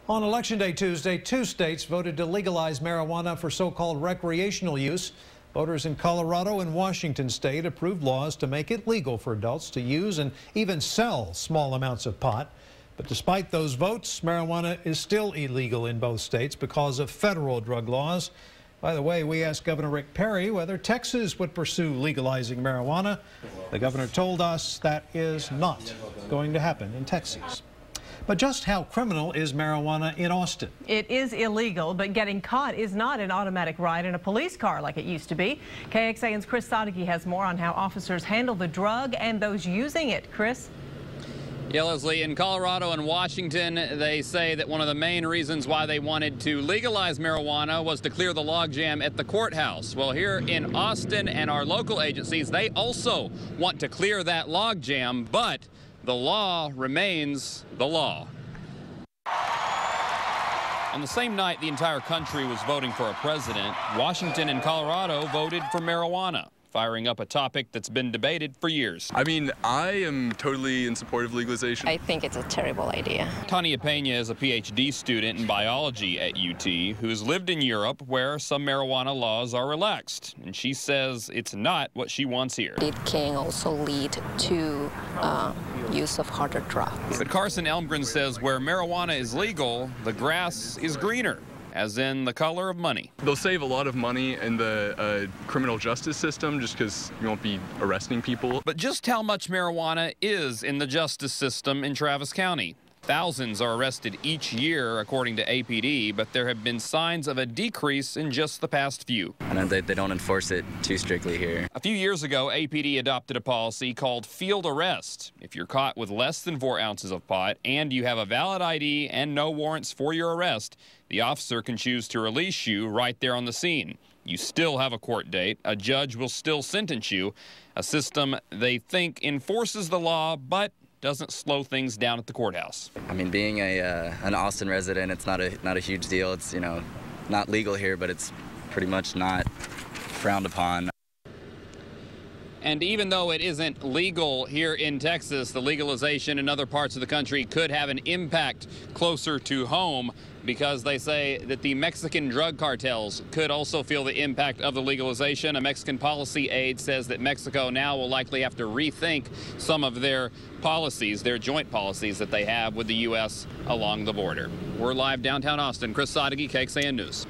On Election Day Tuesday, 2 states voted to legalize marijuana for so-called recreational use. Voters in Colorado and Washington state approved laws to make it legal for adults to use and even sell small amounts of pot. But despite those votes, marijuana is still illegal in both states because of federal drug laws. By the way, we asked Governor Rick Perry whether Texas would pursue legalizing marijuana. The governor told us that is not going to happen in Texas. But just how criminal is marijuana in Austin? It is illegal, but getting caught is not an automatic ride in a police car like it used to be. KXAN's Chris Sadeghi has more on how officers handle the drug and those using it. Chris? Yeah, Leslie, in Colorado and Washington, they say that one of the main reasons why they wanted to legalize marijuana was to clear the logjam at the courthouse. Well, here in Austin and our local agencies, they also want to clear that logjam, but the law remains the law. On the same night the entire country was voting for a president, Washington and Colorado voted for marijuana, firing up a topic that's been debated for years. I mean, I am totally in support of legalization. I think it's a terrible idea. Tanya Pena is a PhD student in biology at UT who has lived in Europe where some marijuana laws are relaxed. And she says it's not what she wants here. It can also lead to use of harder drugs. But Carson Elmgren says where marijuana is legal, the grass is greener, as in the color of money. They'll save a lot of money in the criminal justice system just because you won't be arresting people. But just how much marijuana is in the justice system in Travis County? Thousands are arrested each year, according to APD, but there have been signs of a decrease in just the past few. And they don't enforce it too strictly here. A few years ago, APD adopted a policy called field arrest. If you're caught with less than 4 ounces of pot and you have a valid ID and no warrants for your arrest, the officer can choose to release you right there on the scene. You still have a court date. A judge will still sentence you. A system they think enforces the law, but doesn't slow things down at the courthouse. I mean, being an Austin resident, it's not a huge deal. It's, not legal here, but it's pretty much not frowned upon. And even though it isn't legal here in Texas, the legalization in other parts of the country could have an impact closer to home because they say that the Mexican drug cartels could also feel the impact of the legalization. A Mexican policy aide says that Mexico now will likely have to rethink some of their policies, their joint policies that they have with the U.S. along the border. We're live downtown Austin. Chris Sadeghi, KXAN News.